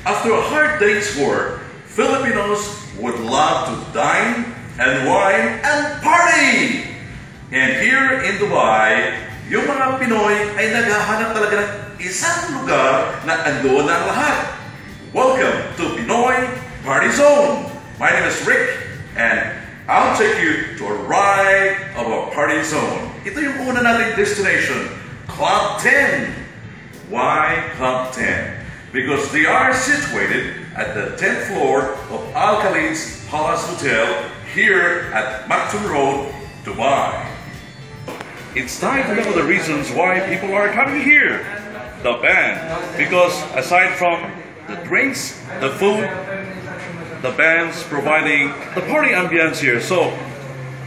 After a hard day's work, Filipinos would love to dine and wine and party! And here in Dubai, yung mga Pinoy ay naghahanap talaga ng isang lugar na andoon ang lahat. Welcome to Pinoy Party Zone! My name is Rick and I'll take you to a ride of a party zone. Ito yung una nating destination, Club 10. Why Club 10? Because they are situated at the 10th floor of Al Khalid's Palace Hotel here at Maktoum Road, Dubai. It's time to know the reasons why people are coming here. The band, because aside from the drinks, the food, the band's providing the party ambience here. So,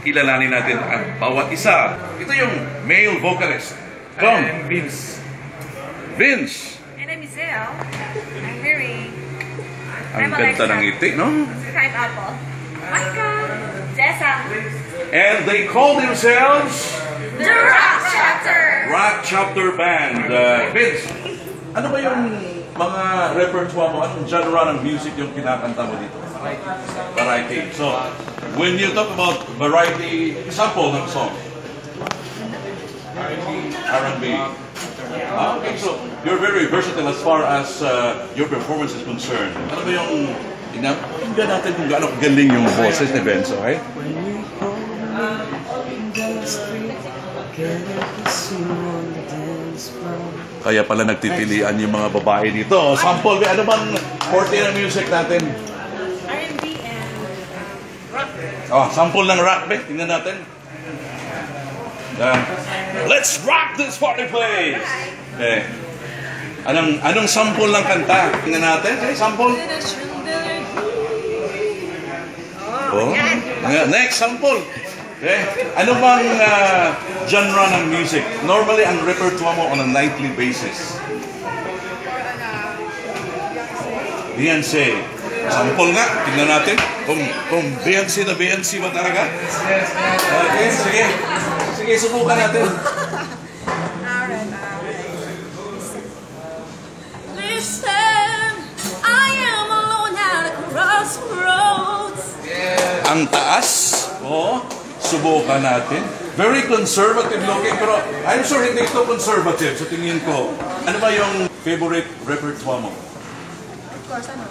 kilalanin natin ang bawat isa. Ito yung male vocalist. Come, Vince. Vince. My name is Zell. I'm very... Ang ganda ng ngiti, no? I'm Apple. Micah. Jessa. And they call themselves The Rock Chapter. Rock Chapter Band. Vince, ano ba yung mga repertoire mo? Anong genre ng music yung kinakanta mo dito? Variety. So, when you talk about variety, sample ng song. R&B. Okay, so you're very versatile as far as your performance is concerned. Ano ba yung tingnan natin kung gaano galing yung boses ni Vince, okay? Kaya pala nagtitilian yung mga babae dito. Sample, ano bang forte ng music natin? R&B and rock. Oh, sample ng rock, be. Tingnan natin. Let's rock this party place! Okay. Anong sample ng kanta? Tingnan natin. Okay, sample. Oh. Next, sample. Okay. Ano bang genre ng music? Normally, ang repertoire mo on a nightly basis. Beyonce. Sample nga. Tingnan natin. Kung Beyonce na Beyonce ba talaga? Okay, sige. Sige, subukan natin. Listen, I am alone at a crossroads. Ang taas. Oh, subukan natin. Very conservative looking, pero I'm sure hindi ito conservative sa tingin ko. Ano ba yung favorite repertoire mo? Of course, ano?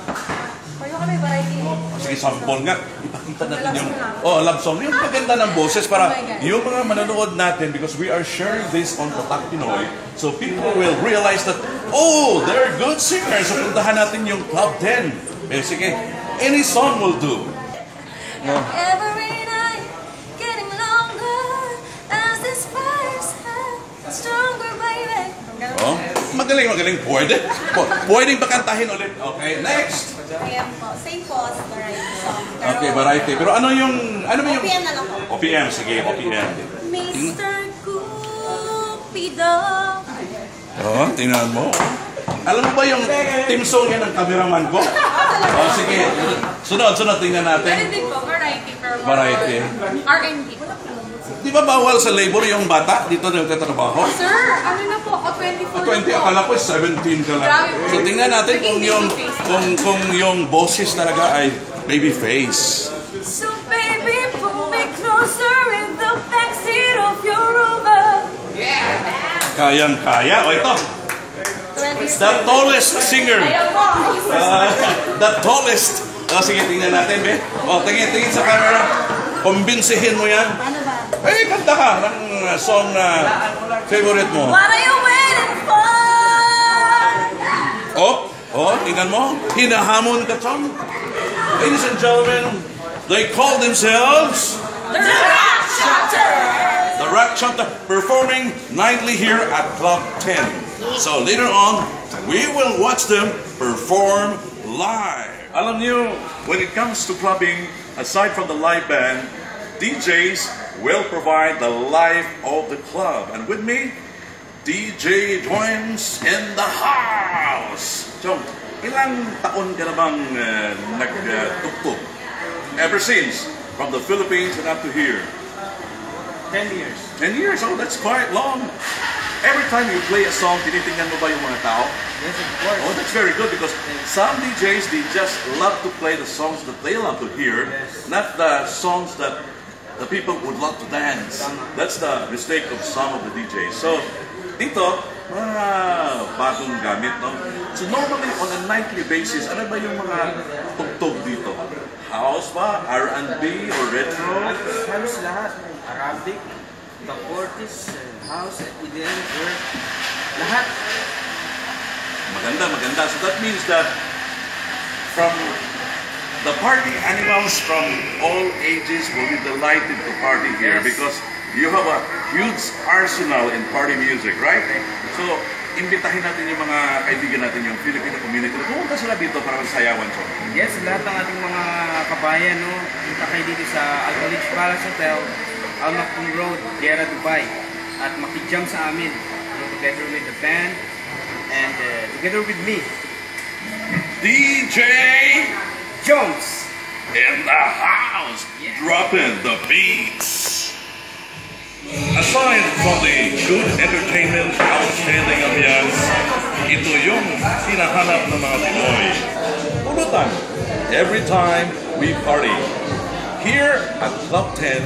Payo kami variety. Sige, sample nga. Ipakita natin yung love song. Yung maganda ng boses para yung mga manonood natin, because we are sharing this on Tatak Pinoy, so people will realize that, oh, they're good singers. So puntahan natin yung Club 10. Eh, sige, any song will do. No? Every night, getting longer as this fire set stronger, baby. Oh, magaling. Pwedeng pakantahin ulit. Okay, next. Ayan po, same po as variety song. Okay, variety. Pero ano yung... OPM na lang po. OPM, sige, OPM. Mr. Cupido. Oh, tingnan mo. Alam mo ba yung team song yan ng cameraman ko? Oh, sige. Sunod, tingnan natin. Pwede din po, variety. Pero Variety. R&B. Di ba bawal sa labor yung bata dito na nagtatrabaho? Sir, ano na po? 24 20, akala ko 17 ka lang. So tingnan natin kung yung boses talaga ay baby face. So baby, pull me closer in the backseat of your Rover. Kayang-kaya. O ito. The tallest singer. The tallest. Sige, tingnan natin, be. O, tingin sa camera. Kumbinsihin mo yan. Ano ba? Eh, kanta ka ng song na favorite mo. What are you waiting for? Tingnan mo. Hinahamon ka, Tom. Ladies and gentlemen, they call themselves The Rock Chapter. The Rock Chapter, performing nightly here at Club 10. So later on, we will watch them perform live. Alam niyo, when it comes to clubbing, aside from the live band, DJs will provide the life of the club. And with me, DJ Joins in the house. So, ilang taon ka na bang nagtugtog? Ever since, from the Philippines and up to here? 10 years. 10 years, oh, that's quite long. every time you play a song, tinitingnan mo ba yung mga tao? Yes, of course. Oh, that's very good because some DJs, they just love to play the songs that they love to hear, Yes. not the songs that the people would love to dance. That's the mistake of some of the DJs. So, dito, mga bagong gamit, no? So, normally, on a nightly basis, ano ba yung mga tugtog dito? House ba? R&B or retro? Halos lahat. Arabic, the 40s, house, EDM, work. Lahat. Maganda, maganda. So that means that from the party animals from all ages will be delighted to party here Yes. because you have a huge arsenal in party music, right? So, imbitahin natin yung mga kaibigan natin, yung Filipino community. Pumunta sila dito para magsayawan siya. Yes, lahat ng ating mga kabayan, no? Punta kayo dito sa Al-Khalij Palace Hotel, Al Maktoum Road, Gera, Dubai. At makijam sa amin, together with the band and together with me, DJ Jones. in the house, Yeah. dropping the beats. Aside from the good entertainment, outstanding ambience, ito yung hinahanap ng mga Pinoy. Pulutan, every time we party. Here at Club 10,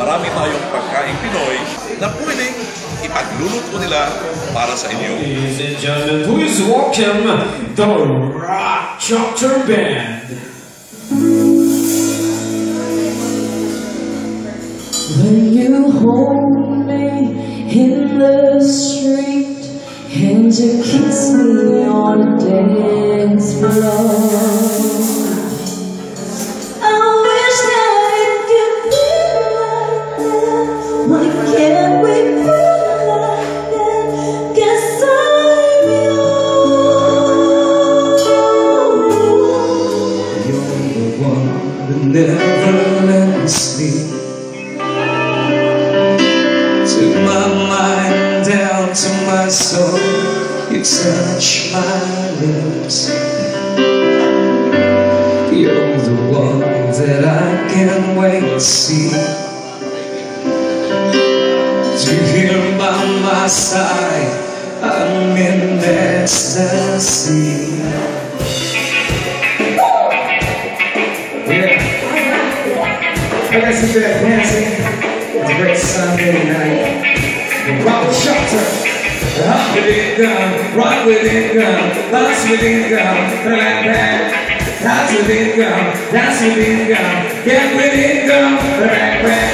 marami tayong pagkain Pinoy na pwedeng ipagluluto nila para sa inyo. Ladies and gentlemen, please welcome the Rock Chopter Band. When you hold me in the street and you kiss me on the dance floor, I wish that it could be like that. Why can't we be like that? 'Cause I'm yours. You're the one that never let me sleep. Took my mind down to my soul. You touch my lips. You're the one that I can't wait to see. To hear by my side, I'm in ecstasy. Yeah. I guys sit there dancing. It's a great Sunday night. Rock the shelter. Rock with it, gun. Rock with it, gun. Dance with it, gun. Dance with it, gun. Dance with it, gun. Get with it, gun. Back, back.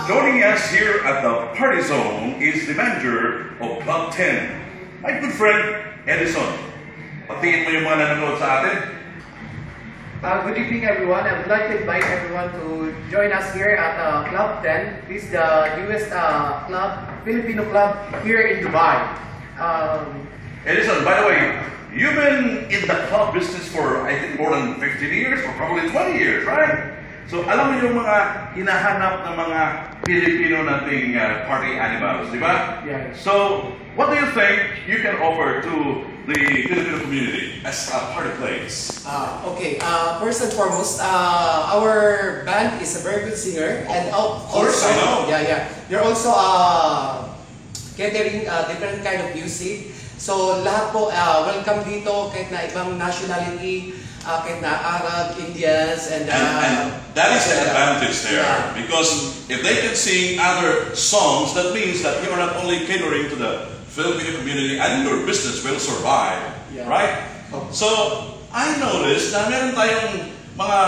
Joining us here at the Party Zone is the manager of Club 10, my good friend, Edison. Patingin mo yung mga nanonood sa atin. Good evening, everyone. I would like to invite everyone to join us here at Club 10. This is the newest Filipino club here in Dubai. Edison, by the way, you've been in the club business for, I think, more than 15 years or probably 20 years, right? So, alam mo yung mga hinahanap ng mga Pilipino nating party animals, di ba? Yeah. So, what do you think you can offer to the Filipino community as a party place? Okay, first and foremost, our band is a very good singer, and course, I know. Yeah. You're also catering different kind of music. So lahat po welcome dito, kahit na ibang nationality, kahit na Arab, Indians, and that is the advantage there, because if they can sing other songs, that means that you are not only catering to the Filipino community, and your business will survive, right? So, I noticed na meron tayong mga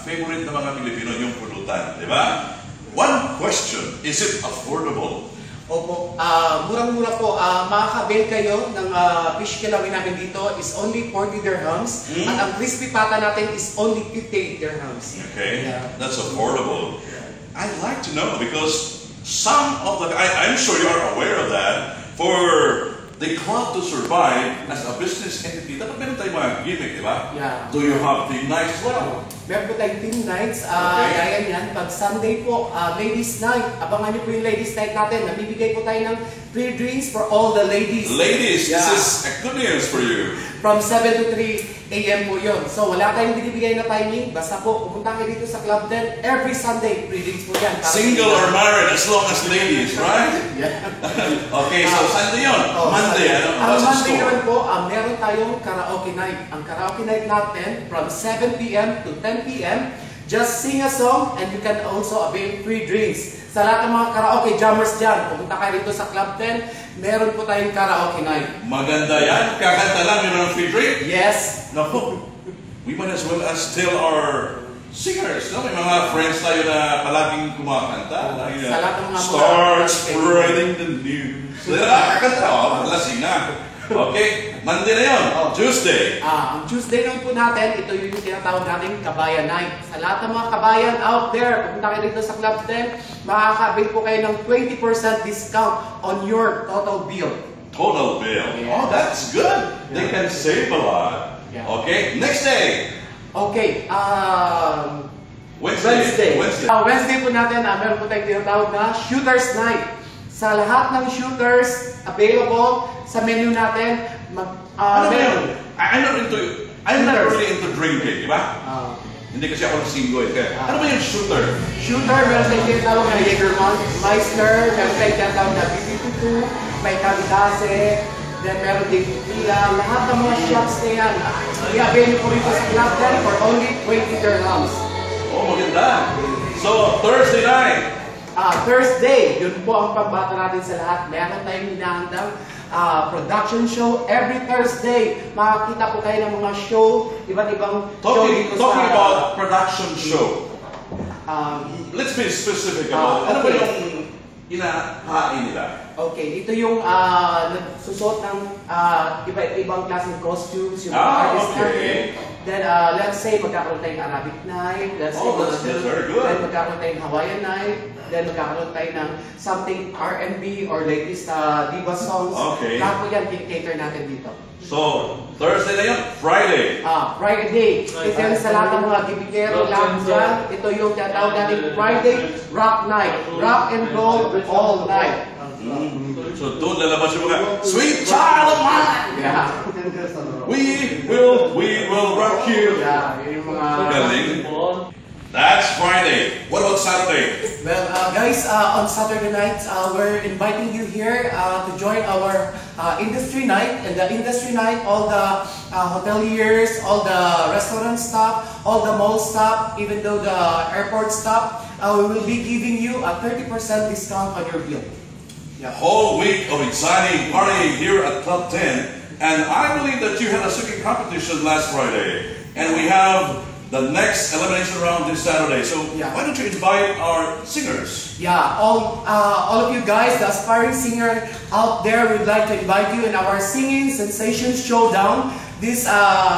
favorite na mga Pilipino yung pulutan, di ba? One question, is it affordable? Opo, murang-mura po. Makaka-avail kayo ng fish kilawin namin dito is only 40 dirhams. At ang crispy pata natin is only 58 dirhams. Okay, that's affordable. I'd like to know, because some of the, I'm sure you are aware of that, for the club to survive as a business entity, dapat meron tayong mga gimmick, di ba? Yeah. Do you have theme nights as well? Meron po tayong team nights, gaya yan. Pag Sunday po, ladies night. Abangan niyo po yung ladies night natin. Nabibigay po tayo ng free drinks for all the ladies. Ladies, this is a good news for you. From 7 to 3 a.m. po yun. So wala tayong binibigay na timing. Basta po, pupunta kayo dito sa Club 10. Every Sunday, free drinks po yan. Single or married, as long as ladies, right? Okay, so Sunday yun. Monday, ano? Ang Monday naman po, meron tayong karaoke night. Ang karaoke night natin, from 7 p.m. to 10 p.m. Just sing a song and you can also avail free drinks. Sa lahat ng mga karaoke jammers dyan, pumunta kayo dito sa Club 10, meron po tayong karaoke night. Maganda yan. Kakanta lang yun ang free drink. Yes. Naku, we might as well as tell our singers, no? May mga friends tayo na palaging kumakanta. Sa lahat ng mga start spreading the news. Kakanta, lasing na. Okay, Monday na yun. Tuesday. Ang Tuesday naman po natin, ito yung tinatawag natin Kabayan Night. Sa lahat ng mga kabayan out there, pupunta kayo dito sa Club 10, makaka-avail po kayo ng 20% discount on your total bill. Total bill. Oh, that's good. They can save a lot. Okay, next day. Okay, Wednesday. Wednesday po natin, meron po tayong tinatawag na Shooters Night. Sa lahat ng shooters available sa menu natin, meron. I'm not really into drinking, di ba? Hindi kasi ako singgo eh. Ano ba yung shooter? Shooter, meron tayong tinatawag na Jägermeister, meron tayong tinatawag na BB22, may Kamikaze, then meron din Tequila, lahat ng mga shots na yan. I-avail po rito sa Club 10 for only 20 dirhams. Oh, maganda. So, Thursday night. Thursday, yun po ang pambata natin sa lahat. Meron tayong hinahandang production show every Thursday. Makakita po kayo ng mga show, iba't ibang show dito sa... Talking about production show, let's be specific about ano ba yung inahain nila? Okay, ito yung nagsusot ng iba't ibang klaseng costumes, yung artist natin. Then, let's say, magkakaroon tayong Arabic night. Let's say, that's very good. Then, magkakaroon tayong Hawaiian night. Then, magkakaroon tayo ng something R&B or latest diva songs. Okay. Lahat po yan, cater natin dito. So, Thursday na yun, Friday. Friday. Ito yan sa lahat ng mga gibigero, lahat dyan. Ito yung tinatawag natin Friday Rock Night. Rock and roll all night. So, doon lalabas yung mga sweet child of mine! Yeah. We will rock you! Yeah, yun yung mga... Galing. That's Friday. What about Saturday? Well, guys, on Saturday night, we're inviting you here to join our industry night. And the industry night, all the hoteliers, all the restaurant staff, all the mall staff, even though the airport staff, we will be giving you a 30% discount on your bill. A whole week of exciting partying here at Club 10. And I believe that you had a singing competition last Friday. And we have the next elimination round this Saturday. So why don't you invite our singers? Yeah, all of you guys, the aspiring singer out there, we'd like to invite you in our Singing Sensation Showdown. This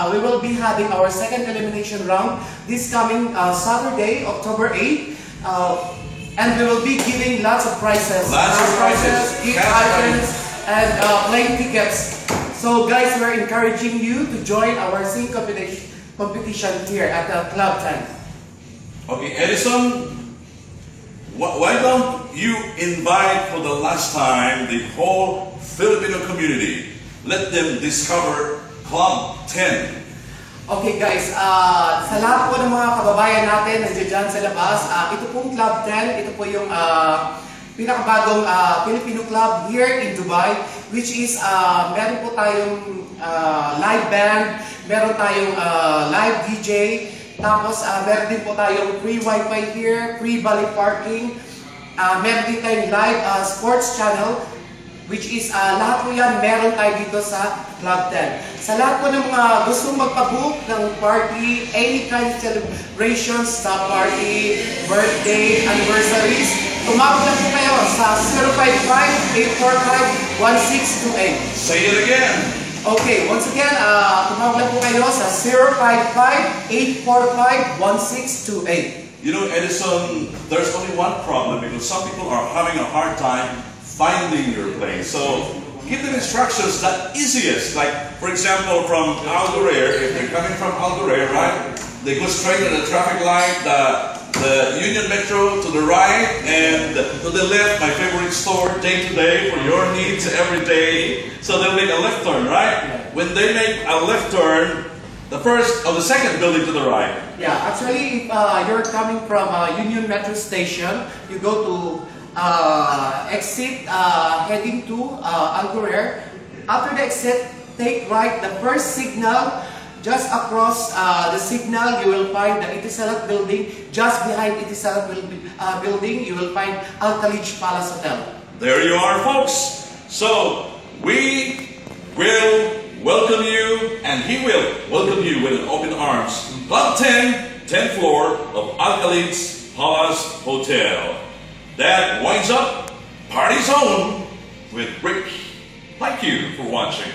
we will be having our second elimination round this coming Saturday, October 8th. And we will be giving lots of prizes. Lots of prizes, gift items, and plane tickets. So guys, we're encouraging you to join our singing competition here at the Club 10. Okay, Edison, why don't you invite for the last time the whole Filipino community let them discover Club 10. Okay guys, sa lahat po ng mga kababayan natin nandiyan dyan sa labas, ito pong Club 10, ito po yung pinakabagong Filipino club here in Dubai, which is meron po tayong live band, meron tayong live DJ, tapos meron din po tayong free wifi here, free valet parking, meron din tayong live sports channel, which is lahat po yan meron tayo dito sa Club 10. Sa lahat po ng mga gustong magpabook ng party, any kind of celebrations, sa party, birthday, anniversaries, tumawag lang po kayo sa 055-845-1628. Say it again. Okay, once again, tumawag lang po kayo sa 055-845-1628. You know, Edison, there's only one problem because some people are having a hard time finding your place. So give them instructions that easiest. Like, for example, from Algorair, if they're coming from Algorair, right? They go straight to the traffic light, the Union Metro to the right, and to the left, my favorite store, day to day, for your needs every day. So they'll make a left turn, right? When they make a left turn, the first or the second building to the right. Yeah, actually, if you're coming from Union Metro Station, you go to exit heading to Algorair. After the exit, take right. The first signal, just across the signal, you will find the Etisalat building. Just behind Etisalat building, you will find Al Khalij Palace Hotel. There you are, folks. So we will welcome you, and he will welcome you with an open arms. Club 10, 10th floor of Al Khalij Palace Hotel. That winds up Party Zone with Rick. Thank you for watching.